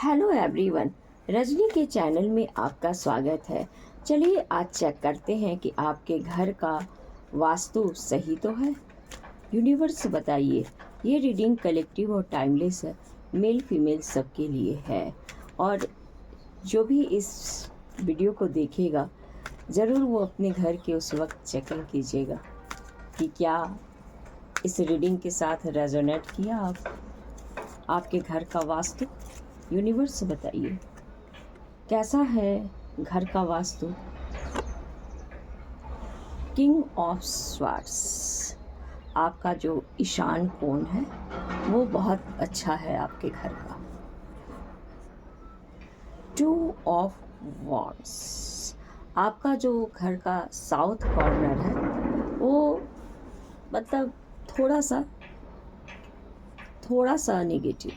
Hello everyone, Rajni के channel में आपका स्वागत है। चलिए आज चेक करते हैं कि आपके घर का वास्तु सही तो है। यूनिवर्स बताइए, ये रीडिंग कलेक्टिव और टाइमलेस है, मेल फीमेल सबके लिए है। और जो भी इस वीडियो को देखेगा ज़रूर वो अपने घर के उस वक्त चेकिंग कीजिएगा कि क्या इस रीडिंग के साथ रेजोनेट किया आपके घर का वास्तु। यूनिवर्स बताइए कैसा है घर का वास्तु। किंग ऑफ स्वार्ड्स, आपका जो ईशान कोण है वो बहुत अच्छा है आपके घर का। टू ऑफ वॉन्ड्स, आपका जो घर का साउथ कॉर्नर है वो मतलब थोड़ा सा नेगेटिव।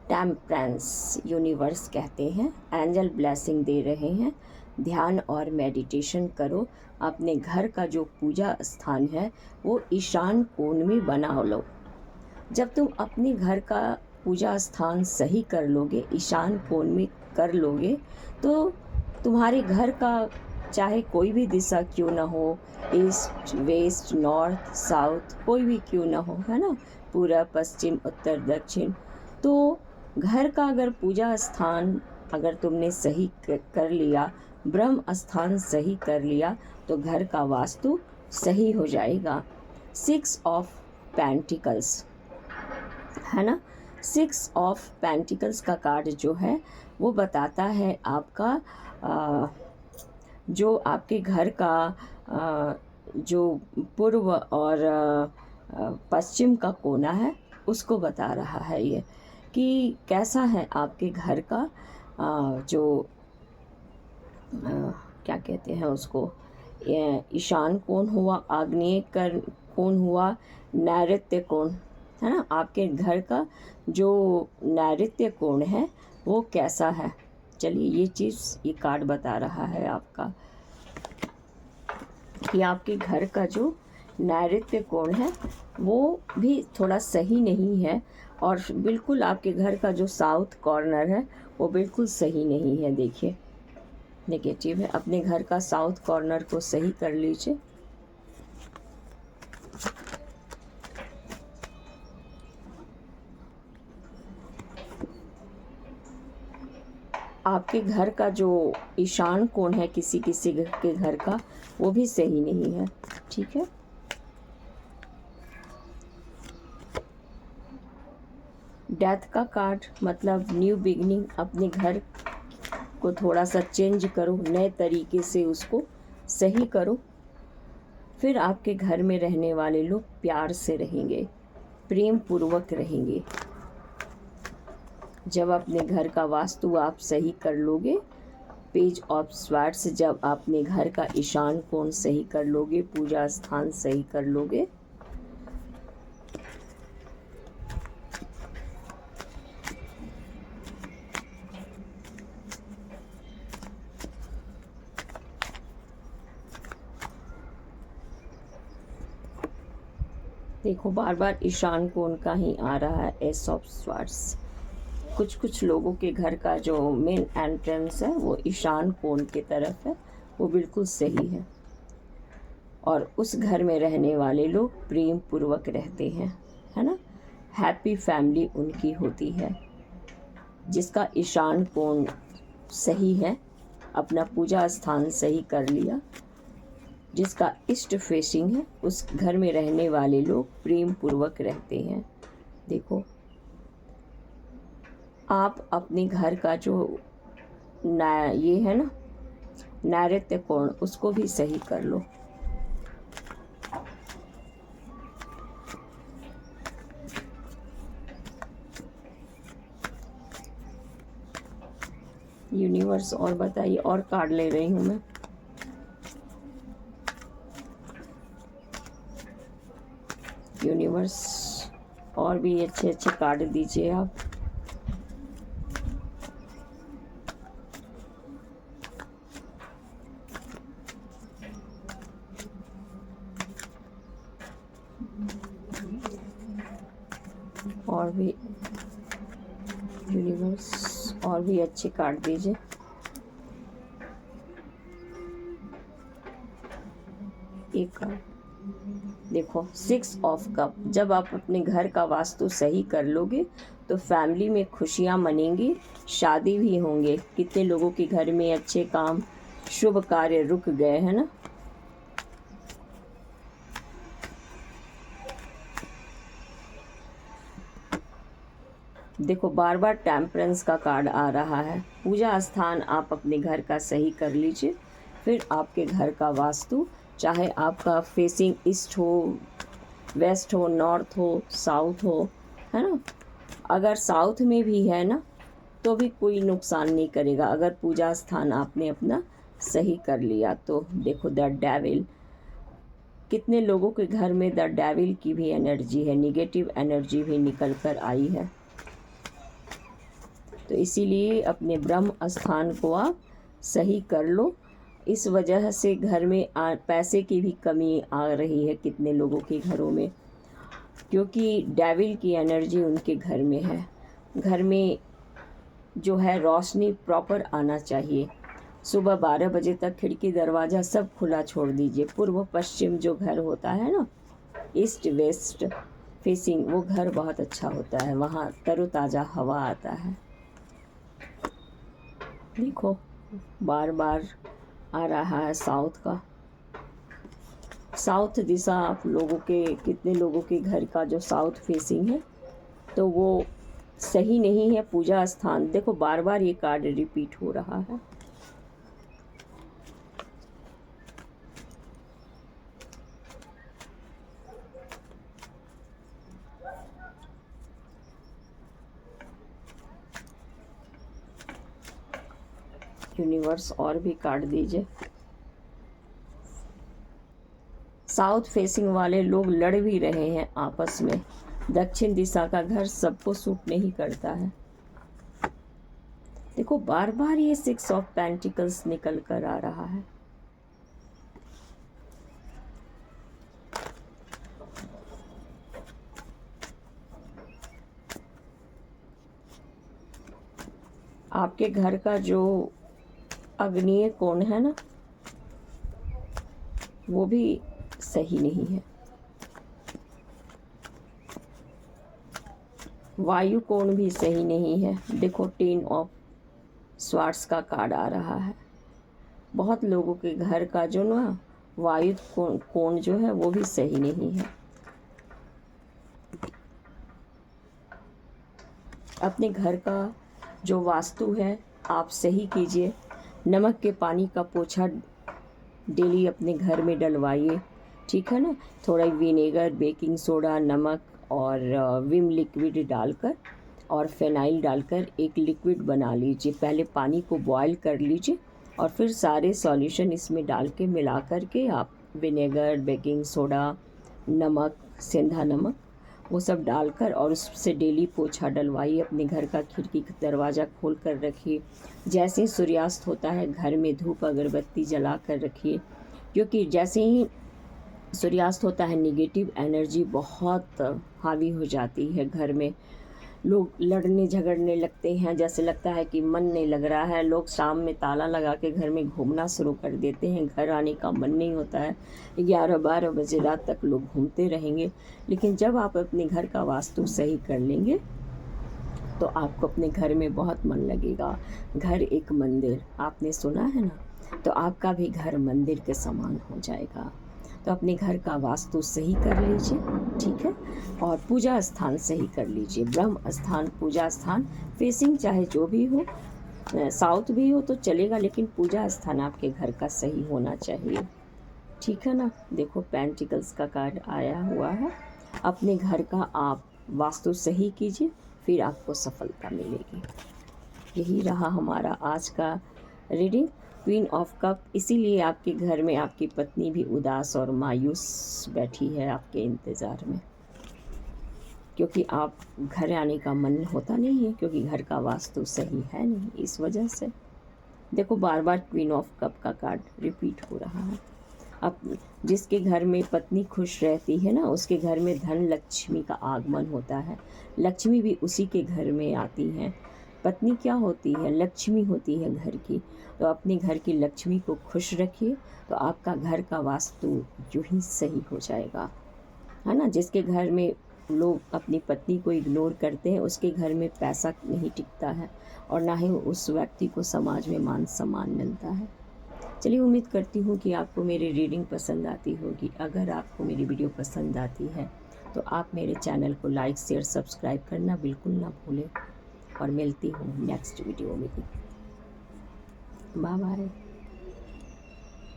टेम्परेंस, यूनिवर्स कहते हैं एंजल ब्लेसिंग दे रहे हैं, ध्यान और मेडिटेशन करो। अपने घर का जो पूजा स्थान है वो ईशान कोण में बना लो। जब तुम अपने घर का पूजा स्थान सही कर लोगे, ईशान कोण में कर लोगे, तो तुम्हारे घर का चाहे कोई भी दिशा क्यों ना हो, ईस्ट वेस्ट नॉर्थ साउथ कोई भी क्यों ना हो, है ना, पूरब पश्चिम उत्तर दक्षिण, तो घर का अगर पूजा स्थान अगर तुमने सही कर लिया, ब्रह्म स्थान सही कर लिया, तो घर का वास्तु सही हो जाएगा। 6 ऑफ पेंटिकल्स है ना, 6 ऑफ पेंटिकल्स का कार्ड जो है वो बताता है आपका जो आपके घर का जो पूर्व और पश्चिम का कोना है उसको बता रहा है ये कि कैसा है आपके घर का जो क्या कहते हैं उसको, ईशान कोण हुआ, आग्नेय कोण हुआ, नैऋत्य कोण, है ना। आपके घर का जो नैऋत्य कोण है वो कैसा है। चलिए ये कार्ड बता रहा है आपका कि आपके घर का जो नैऋत्य कोण है वो भी थोड़ा सही नहीं है, और बिल्कुल आपके घर का जो साउथ कॉर्नर है वो बिल्कुल सही नहीं है। देखिए नेगेटिव है। अपने घर का साउथ कॉर्नर को सही कर लीजिए। आपके घर का जो ईशान कोण है किसी किसी के घर का वो भी सही नहीं है, ठीक है। डेथ का कार्ड मतलब न्यू बिगनिंग, अपने घर को थोड़ा सा चेंज करो, नए तरीके से उसको सही करो, फिर आपके घर में रहने वाले लोग प्यार से रहेंगे, प्रेम पूर्वक रहेंगे। जब अपने घर का वास्तु आप सही कर लोगे, पेज ऑफ स्वार्ड्स, जब अपने घर का ईशान कोण सही कर लोगे, पूजा स्थान सही कर लोगे, देखो बार बार ईशान कोण का ही आ रहा है एस ऑफ स्वार्ड्स। कुछ लोगों के घर का जो मेन एंट्रेंस है वो ईशान कोण की तरफ है, वो बिल्कुल सही है, और उस घर में रहने वाले लोग प्रेम पूर्वक रहते हैं, है ना। हैप्पी फैमिली उनकी होती है। जिसका ईशान कोण सही है, अपना पूजा स्थान सही कर लिया, जिसका ईस्ट फेसिंग है, उस घर में रहने वाले लोग प्रेम पूर्वक रहते हैं। देखो आप अपने घर का जो ये है ना नैऋत्य कोण, उसको भी सही कर लो। यूनिवर्स और बताइए, और कार्ड ले रही हूँ मैं। यूनिवर्स और भी अच्छे अच्छे कार्ड दीजिए आप। और भी यूनिवर्स और भी अच्छे कार्ड दीजिए। एक कार्ड देखो, 6 ऑफ कप। जब आप अपने घर का वास्तु सही कर लोगे तो फैमिली में खुशियां मनेंगी, शादी भी होंगे। कितने लोगों के घर में अच्छे काम, शुभ कार्य रुक गए हैं ना। देखो, बार बार टेम्परेंस का कार्ड आ रहा है। पूजा स्थान आप अपने घर का सही कर लीजिए, फिर आपके घर का वास्तु, चाहे आपका फेसिंग ईस्ट हो, वेस्ट हो, नॉर्थ हो, साउथ हो, है ना। अगर साउथ में भी है ना तो भी कोई नुकसान नहीं करेगा, अगर पूजा स्थान आपने अपना सही कर लिया तो। देखो, द डेविल, कितने लोगों के घर में द डेविल की भी एनर्जी है, निगेटिव एनर्जी भी निकल कर आई है। तो इसीलिए अपने ब्रह्म स्थान को आप सही कर लो। इस वजह से घर में पैसे की भी कमी आ रही है कितने लोगों के घरों में, क्योंकि डेविल की एनर्जी उनके घर में है। घर में जो है रोशनी प्रॉपर आना चाहिए। सुबह 12 बजे तक खिड़की दरवाज़ा सब खुला छोड़ दीजिए। पूर्व पश्चिम जो घर होता है ना, ईस्ट वेस्ट फेसिंग, वो घर बहुत अच्छा होता है, वहाँ तरोताज़ा हवा आता है। देखो, बार बार आ रहा है साउथ का। साउथ दिशा आप लोगों के, कितने लोगों के घर का जो साउथ फेसिंग है तो वो सही नहीं है पूजा स्थान। देखो, बार बार ये कार्ड रिपीट हो रहा है। यूनिवर्स और भी कार्ड दीजिए। साउथ फेसिंग वाले लोग लड़ भी रहे हैं आपस में। दक्षिण दिशा का घर सबको सूट नहीं करता है। देखो, बार बार ये 6 ऑफ पेंटिकल्स निकल कर आ रहा है। आपके घर का जो अग्निय कोण है ना, वो भी सही नहीं है। वायु कोण भी सही नहीं है। देखो, 10 ऑफ स्वार्ड्स का कार्ड आ रहा है। बहुत लोगों के घर का जो ना वायु कोण जो है वो भी सही नहीं है। अपने घर का जो वास्तु है आप सही कीजिए। नमक के पानी का पोछा डेली अपने घर में डलवाइए, ठीक है ना। थोड़ा विनेगर, बेकिंग सोडा, नमक और विम लिक्विड डालकर और फिनाइल डालकर एक लिक्विड बना लीजिए। पहले पानी को बॉईल कर लीजिए और फिर सारे सॉल्यूशन इसमें डाल के मिला कर के आप विनेगर, बेकिंग सोडा, नमक, सेंधा नमक, वो सब डालकर और उससे डेली पोछा डलवाइए। अपने घर का खिड़की का दरवाज़ा खोल कर रखिए। जैसे ही सूर्यास्त होता है घर में धूप अगरबत्ती जला कर रखिए, क्योंकि जैसे ही सूर्यास्त होता है निगेटिव एनर्जी बहुत हावी हो जाती है घर में। लोग लड़ने झगड़ने लगते हैं, जैसे लगता है कि मन नहीं लग रहा है। लोग शाम में ताला लगा के घर में घूमना शुरू कर देते हैं, घर आने का मन नहीं होता है। 11-12 बजे रात तक लोग घूमते रहेंगे। लेकिन जब आप अपने घर का वास्तु सही कर लेंगे तो आपको अपने घर में बहुत मन लगेगा। घर एक मंदिर, आपने सुना है ना, तो आपका भी घर मंदिर के समान हो जाएगा। तो अपने घर का वास्तु सही कर लीजिए, ठीक है, और पूजा स्थान सही कर लीजिए। ब्रह्म स्थान, पूजा स्थान फेसिंग चाहे जो भी हो, साउथ भी हो तो चलेगा, लेकिन पूजा स्थान आपके घर का सही होना चाहिए, ठीक है ना। देखो, पेंटिकल्स का कार्ड आया हुआ है। अपने घर का आप वास्तु सही कीजिए, फिर आपको सफलता मिलेगी। यही रहा हमारा आज का रीडिंग, क्वीन ऑफ कप। इसीलिए आपके घर में आपकी पत्नी भी उदास और मायूस बैठी है आपके इंतज़ार में, क्योंकि आप घर आने का मन होता नहीं है, क्योंकि घर का वास्तु सही है नहीं, इस वजह से। देखो, बार बार क्वीन ऑफ कप का कार्ड रिपीट हो रहा है। अब जिसके घर में पत्नी खुश रहती है ना, उसके घर में धन लक्ष्मी का आगमन होता है। लक्ष्मी भी उसी के घर में आती हैं। पत्नी क्या होती है? लक्ष्मी होती है घर की। तो अपने घर की लक्ष्मी को खुश रखिए, तो आपका घर का वास्तु यूँ ही सही हो जाएगा, है ना? जिसके घर में लोग अपनी पत्नी को इग्नोर करते हैं, उसके घर में पैसा नहीं टिकता है और ना ही उस व्यक्ति को समाज में मान सम्मान मिलता है। चलिए, उम्मीद करती हूँ कि आपको मेरी रीडिंग पसंद आती होगी। अगर आपको मेरी वीडियो पसंद आती है तो आप मेरे चैनल को लाइक, शेयर, सब्सक्राइब करना बिल्कुल ना भूलें और मिलती हूँ नेक्स्ट वीडियो में। Bye bye.